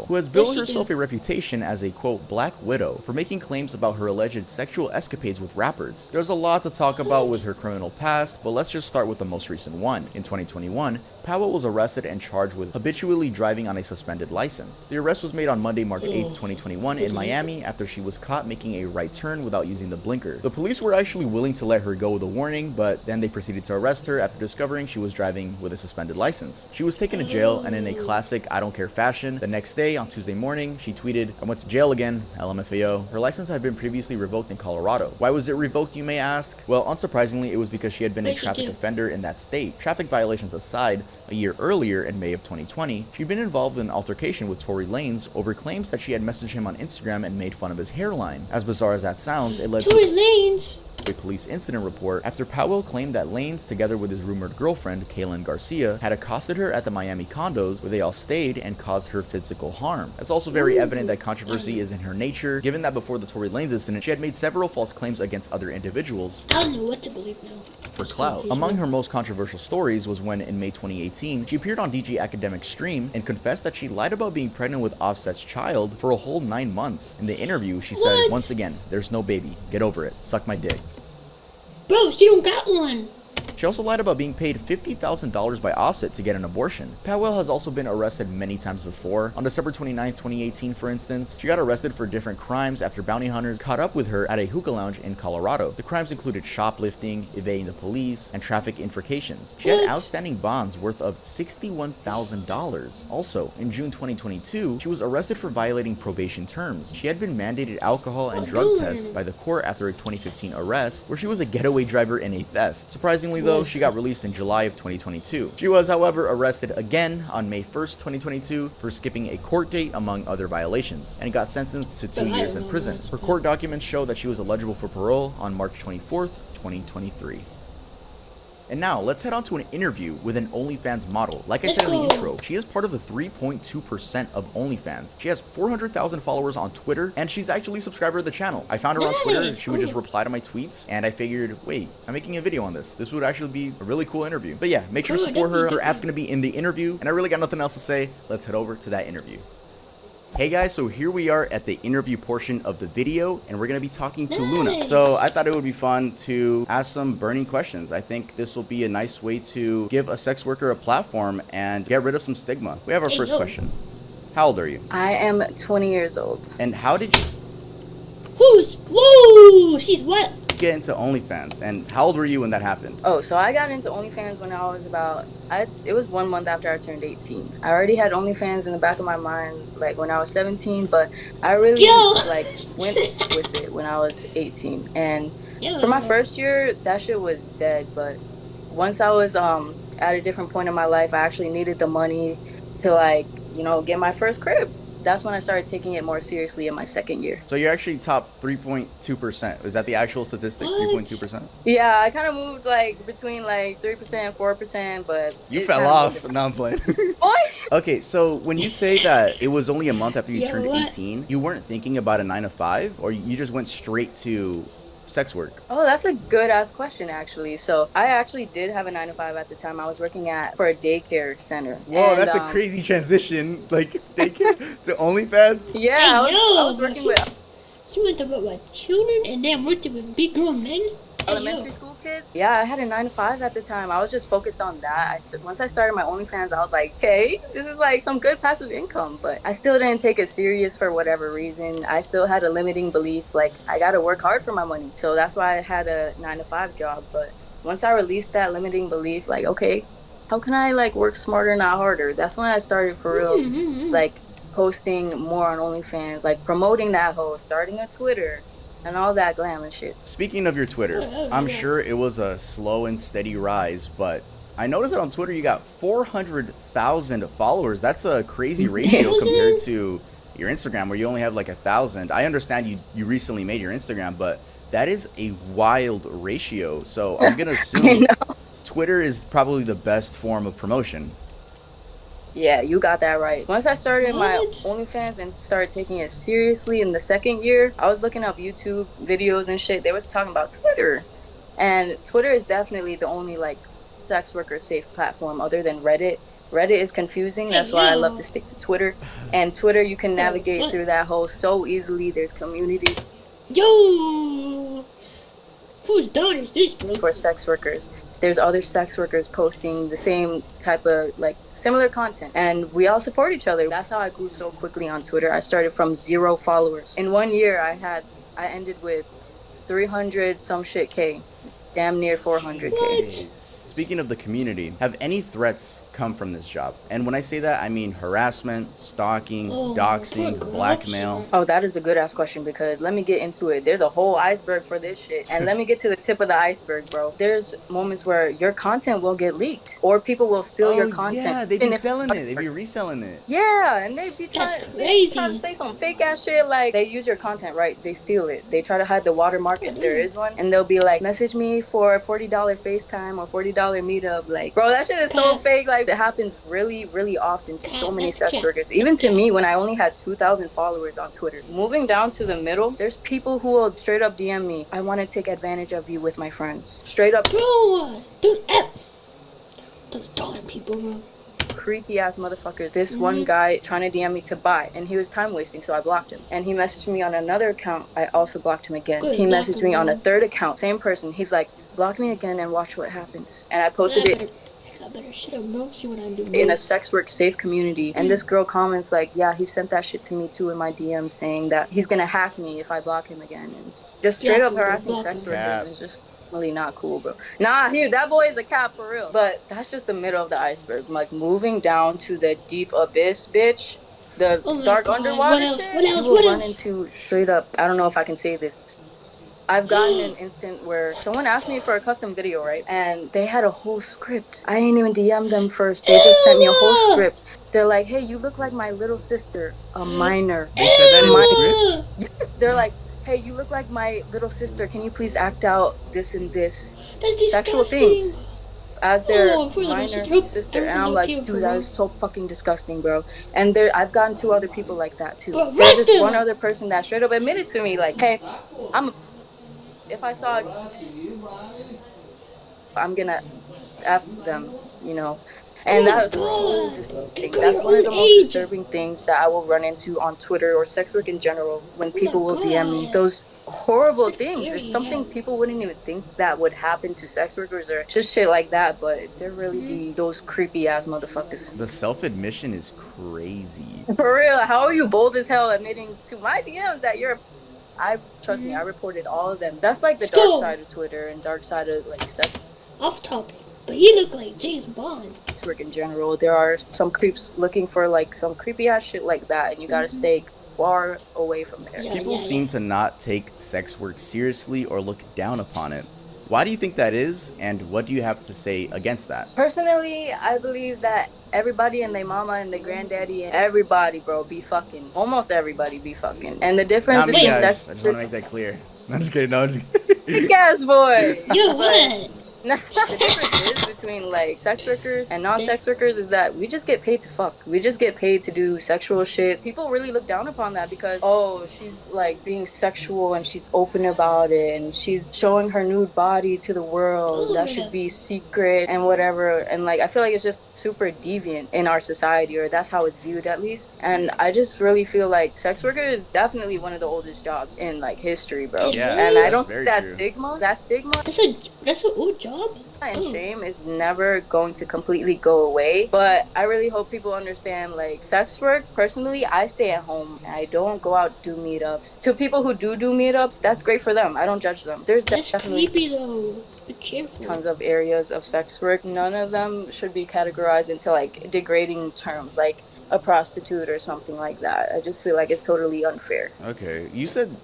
who has built herself a reputation as a, quote, black widow for making claims about her alleged sexual escapades with rappers. There's a lot to talk about with her criminal past, but let's just start with the most recent one. In 2021, Powell was arrested and charged with habitually driving on a suspended license. The arrest was made on Monday, March 8th, 2021 in Miami after she was caught making a right turn without using the blinker. The police were actually willing to let her go with a warning, but then they proceeded to arrest her after discovering she was driving with a suspended license. She was taken to jail, and in a classic I don't care fashion, the next day, on Tuesday morning, she tweeted, "I went to jail again, LMFAO." Her license had been previously revoked in Colorado. Why was it revoked, you may ask? Well, unsurprisingly, it was because she had been a traffic offender in that state. Traffic violations aside, a year earlier, in May of 2020, she'd been involved in an altercation with Tory Lanez over claims that she had messaged him on Instagram and made fun of his hairline. As bizarre as that sounds, it led to a police incident report after Powell claimed that Lanez, together with his rumored girlfriend, Kaylin Garcia, had accosted her at the Miami condos where they all stayed and caused her physical harm. It's also very evident that controversy is in her nature, given that before the Tory Lanez incident, she had made several false claims against other individuals. I don't know what to believe now. For clout. Among her most controversial stories was when, in May 2018, she appeared on DG Academic's stream and confessed that she lied about being pregnant with Offset's child for a whole 9 months. In the interview, she said, "Once again, there's no baby. Get over it. Suck my dick." Bro, she don't got one. She also lied about being paid $50,000 by Offset to get an abortion. Powell has also been arrested many times before. On December 29, 2018, for instance, she got arrested for different crimes after bounty hunters caught up with her at a hookah lounge in Colorado. The crimes included shoplifting, evading the police, and traffic infractions. She had outstanding bonds worth of $61,000. Also, in June 2022, she was arrested for violating probation terms. She had been mandated alcohol and drug tests by the court after a 2015 arrest, where she was a getaway driver in a theft. Surprisingly, though, she got released in July of 2022. She was, however, arrested again on May 1st, 2022 for skipping a court date among other violations, and got sentenced to 2 years in prison. Her court documents show that she was eligible for parole on March 24th, 2023. And now, let's head on to an interview with an OnlyFans model. Like I said in the intro, she is part of the 3.2% of OnlyFans. She has 400,000 followers on Twitter, and she's actually a subscriber of the channel. I found her on Twitter, she would just reply to my tweets, and I figured, wait, I'm making a video on this. This would actually be a really cool interview. But yeah, make sure to support her. Her ad's gonna be in the interview, and I really got nothing else to say. Let's head over to that interview. Hey guys, so here we are at the interview portion of the video, and we're going to be talking to Luna. So I thought it would be fun to ask some burning questions. I think this will be a nice way to give a sex worker a platform and get rid of some stigma. We have our first question. How old are you? I am 20 years old. And how did you Whoa, she's what? get into OnlyFans, and how old were you when that happened? Oh, so I got into OnlyFans when I was it was 1 month after I turned 18. I already had OnlyFans in the back of my mind, like, when I was 17, but I really, went with it when I was 18. And for my first year, that shit was dead, but once I was, at a different point in my life, I actually needed the money to, like, you know, get my first crib. That's when I started taking it more seriously in my second year. So you're actually top 3.2%. Is that the actual statistic? 3.2%? Yeah, I kind of moved like between like 3%, 4%, but you fell off. No, I'm playing. Okay, so when you say that it was only a month after you turned 18, you weren't thinking about a 9 to 5, or you just went straight to sex work? Oh, that's a good ass question, actually. So I actually did have a 9 to 5 at the time. I was working for a daycare center. Whoa, and that's a crazy transition, like daycare to OnlyFans. Yeah, I was working with. She went to work with children and then worked with big grown men. Elementary school kids. Yeah, I had a 9 to 5 at the time. I was just focused on that. Once I started my OnlyFans, I was like, okay, this is like some good passive income. But I still didn't take it serious for whatever reason. I still had a limiting belief, like, I gotta work hard for my money. So that's why I had a 9 to 5 job. But once I released that limiting belief, like, okay, how can I like work smarter, not harder? That's when I started for real, like, posting more on OnlyFans, like promoting that whole, starting a Twitter, and all that glam and shit. Speaking of your Twitter, I'm sure it was a slow and steady rise, but I noticed that on Twitter you got 400,000 followers. That's a crazy ratio compared to your Instagram, where you only have like 1,000. I understand you recently made your Instagram, but that is a wild ratio. So I'm gonna assume Twitter is probably the best form of promotion. Yeah, you got that right. Once I started my OnlyFans and started taking it seriously in the second year, I was looking up YouTube videos and shit. They was talking about Twitter. And Twitter is definitely the only, like, sex worker safe platform other than Reddit. Reddit is confusing. That's why I love to stick to Twitter. And Twitter, you can navigate through that hole so easily. There's community. Yo! Whose daughter is this, bro? It's for sex workers. There's other sex workers posting the same type of, like, similar content. And we all support each other. That's how I grew so quickly on Twitter. I started from 0 followers. In 1 year, I ended with 300 some shit K. Damn near 400K. Speaking of the community, have any threats come from this job? And when I say that, I mean harassment, stalking, doxing, blackmail. Oh, that is a good ass question, because let me get into it. There's a whole iceberg for this shit. And let me get to the tip of the iceberg, bro. There's moments where your content will get leaked, or people will steal your content. Yeah, they be selling it. They be reselling it. Yeah, and they be trying to say some fake ass shit, like they use your content, right? They steal it. They try to hide the watermark if there is one, and they'll be like, message me for a $40 FaceTime or $40 meetup. Like, bro, that shit is so fake. Like, it happens really, really often to so many sex workers. Even to me, when I only had 2,000 followers on Twitter. Moving down to the middle, there's people who will straight up DM me, I want to take advantage of you with my friends. Straight up. Bro, dude, those darn people, bro. Creepy ass motherfuckers. This one guy trying to DM me to buy, and he was time wasting, so I blocked him. And he messaged me on another account. I also blocked him again. He messaged me on a third account, same person. He's like, block me again and watch what happens. And I posted it. I better shut up, bro. See what I do, in a sex work safe community. And this girl comments like, yeah, he sent that shit to me too in my DM, saying that he's gonna hack me if I block him again. And just straight up harassing sex workers is just really not cool, bro. Nah, that boy is a cap for real. But that's just the middle of the iceberg. Like, moving down to the deep abyss, bitch. The dark underwater shit. You will run into straight up, I don't know if I can say this. I've gotten an instant where someone asked me for a custom video, right? And they had a whole script. I didn't even DM them first. They just sent me a whole script. They're like, hey, you look like my little sister, a minor. They said that in the script? Yes, they're like, hey, you look like my little sister. Can you please act out this and this sexual things as their minor sister? And I'm like, dude, that is so fucking disgusting, bro. And I've gotten 2 other people like that too. There's just one other person that straight up admitted to me, like, hey, if I saw I'm gonna F them, you know. And that was so disturbing. That's one of the most disturbing things that I will run into on Twitter or sex work in general, when people will DM me those horrible things. It's something people wouldn't even think that would happen to sex workers or just shit like that, but there really be those creepy ass motherfuckers. The self-admission is crazy. For real, how are you bold as hell admitting to my DMs that you're trust me, I reported all of them. That's like the dark side of Twitter and dark side of like sex. Off topic, but you look like James Bond. Sex work in general, there are some creeps looking for like some creepy ass shit like that, and you gotta stay far away from there. People seem to not take sex work seriously or look down upon it. Why do you think that is, and what do you have to say against that? Personally, I believe that everybody and their mama and their granddaddy and everybody, bro, be fucking. Almost everybody be fucking. And the difference between sex... I just want to make that clear. No, I'm just kidding. No, I'm just kidding. Yes, boy. You what? The difference is between like sex workers and non-sex workers is that we just get paid to fuck. We just get paid to do sexual shit. People really look down upon that because, oh, she's like being sexual and she's open about it and she's showing her nude body to the world. That should be secret and whatever. And like, I feel like it's just super deviant in our society, or that's how it's viewed at least. And I just really feel like sex worker is definitely one of the oldest jobs in like history, bro. Yeah, and I don't think that true. stigma That's an old job. and shame is never going to completely go away. But I really hope people understand, like, sex work, personally, I stay at home. I don't go out do meetups. To people who do meetups, that's great for them. I don't judge them. There's definitely creepy though. Be careful. Tons of areas of sex work. None of them should be categorized into like degrading terms, like a prostitute or something like that. I just feel like it's totally unfair. Okay, you said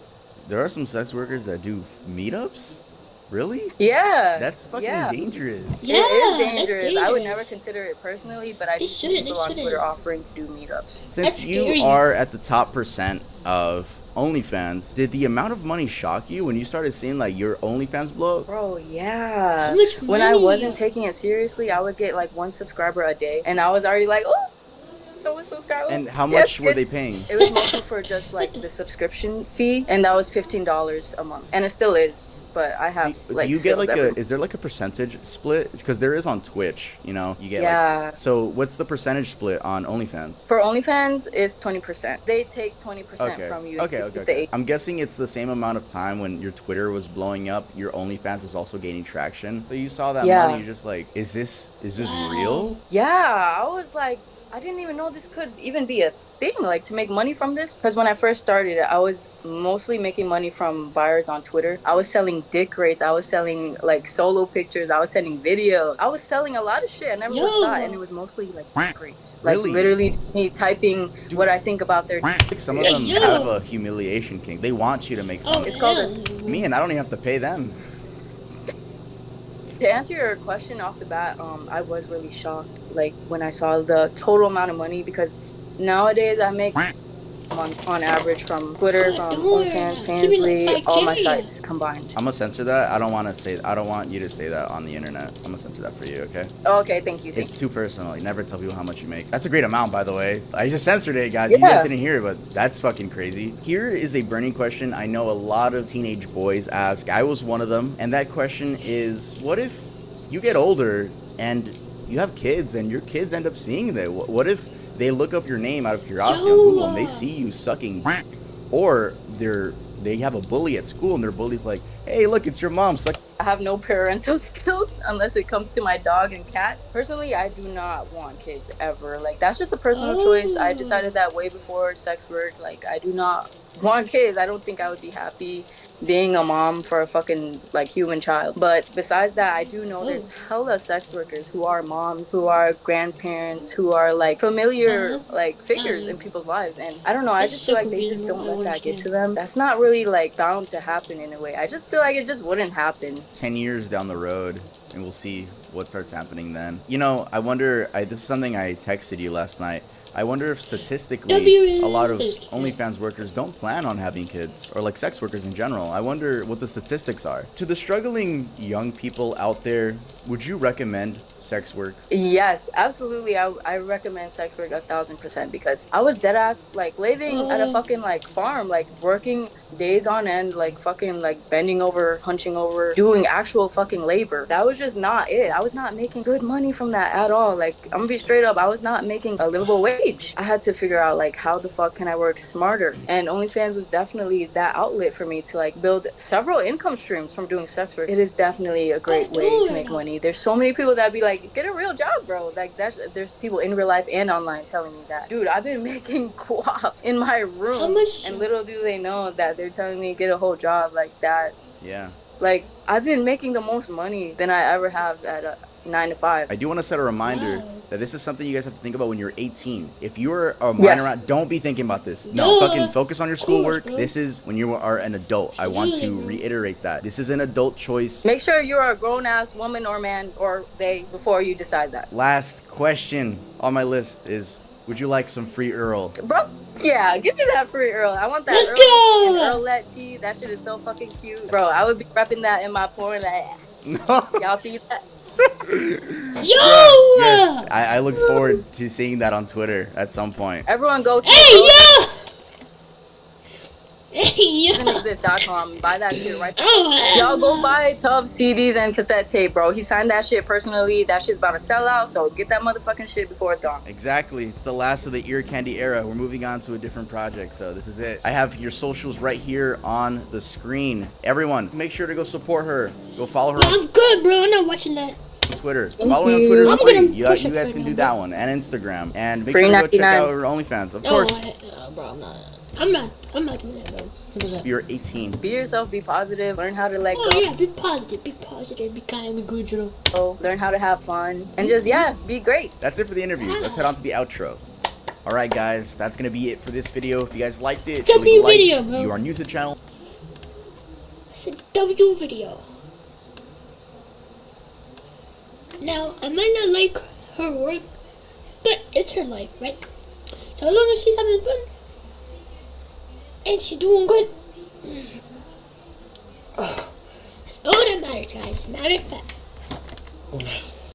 there are some sex workers that do meetups? Really? Yeah. That's fucking dangerous. Yeah, it is dangerous. dangerous. I would never consider it personally, but I do see people on Twitter offering to do meetups. Since you are at the top % of OnlyFans, did the amount of money shock you when you started seeing like your OnlyFans blow up? Bro, yeah. How much When I money? wasn't taking it seriously, I would get like 1 subscriber a day, and I was already like, oh, someone subscribe. And how much were they paying? It was mostly for just like the subscription fee, and that was $15 a month, and it still is. But I have do you get like is there like a percentage split? Because there is on Twitch, you know, you get like, so what's the percentage split on OnlyFans? For OnlyFans, it's 20%. They take 20% from you. Okay. I'm guessing it's the same amount of time when your Twitter was blowing up, your OnlyFans was also gaining traction. So you saw that money, you're just like, is this real? Yeah, I was like, I didn't even know this could even be a thing, like to make money from this. Because when I first started, I was mostly making money from buyers on Twitter. I was selling dick rates. I was selling like solo pictures. I was sending videos. I was selling a lot of shit. I never would have thought, and it was mostly like dick rates. Like literally me typing what I think about their. Like some of them have a humiliation kink. They want you to make fun. It's called a. Me, and I don't even have to pay them. To answer your question off the bat, I was really shocked, like when I saw the total amount of money, because nowadays I make on average from Twitter, from OnlyFans, Fansly, all my sites combined. I'm gonna censor that. I don't want you to say that on the internet. I'm gonna censor that for you, okay? Okay, thank you. It's too personal. You never tell people how much you make. That's a great amount, by the way. I just censored it, guys. You guys didn't hear it, but that's fucking crazy. Here is a burning question I know a lot of teenage boys ask. I was one of them, and that question is, what if you get older and you have kids and your kids end up seeing that? What if they look up your name out of curiosity on Google and they see you sucking, or they have a bully at school and their bully's like, hey, look, it's your mom sucking. I have no parental skills unless it comes to my dog and cats. Personally, I do not want kids ever. Like, that's just a personal choice. I decided that way before sex work. Like, I do not want kids. I don't think I would be happy being a mom for a fucking like human child. But besides that, I do know there's hella sex workers who are moms, who are grandparents, who are like familiar like figures in people's lives. And I don't know, I just feel like they just don't let that get to them. That's not really like bound to happen in a way. I just feel like it just wouldn't happen. 10 years down the road, and we'll see what starts happening then. You know, I wonder, this is something I texted you last night. I wonder if statistically a lot of OnlyFans workers don't plan on having kids, or like sex workers in general. I wonder what the statistics are. To the struggling young people out there, would you recommend sex work? Yes, absolutely. I recommend sex work 1,000%, because I was dead ass like slaving at a fucking like farm, like working days on end, like fucking like bending over, hunching over, doing actual fucking labor. That was just not it. I was not making good money from that at all. Like, I'm gonna be straight up, I was not making a livable wage. I had to figure out like how the fuck can I work smarter, and OnlyFans was definitely that outlet for me to like build several income streams from doing sex work. It is definitely a great way to make money. There's so many people that be like, get a real job, bro. Like, there's people in real life and online telling me that. Dude, I've been making guap in my room, and little do they know that they're telling me get a whole job like that. Yeah. Like, I've been making the most money than I ever have at a 9 to 5. I do want to set a reminder that this is something you guys have to think about when you're 18. If you're a minor, don't be thinking about this. No, fucking focus on your schoolwork. This is when you are an adult. I want to reiterate that. This is an adult choice. Make sure you're a grown-ass woman or man or they before you decide that. Last question on my list is, would you like some free Earl? Bro, yeah, give me that free Earl. I want that Earl and Earlette tea. That shit is so fucking cute. Bro, I would be repping that in my porn. Like, y'all see that? Yes, I look forward to seeing that on Twitter at some point. Everyone go to exist.com, buy that shit right there. Y'all go buy Tubbs CDs and cassette tape, bro. He signed that shit personally. That shit's about to sell out, so get that motherfucking shit before it's gone. Exactly. It's the last of the ear candy era. We're moving on to a different project, so this is it. I have your socials right here on the screen. Everyone, make sure to go support her. Go follow her. I'm good, bro. I'm not watching that. Twitter. Following on Twitter is free. You guys can do that one, and Instagram. And make sure to go check out her OnlyFans, of course. Bro, I'm not doing that, bro. You're 18. Be yourself, be positive, learn how to let go. Oh yeah, be positive, be kind, be good, you know. Learn how to have fun, and just, be great. That's it for the interview. Let's head on to the outro. Alright guys, that's going to be it for this video. If you guys liked it, leave a like. If you are new to the channel. It's a W video. Now, I might not like her work, but it's her life, right? So as long as she's having fun, and she's doing good, that's all that matters, guys. Matter of fact.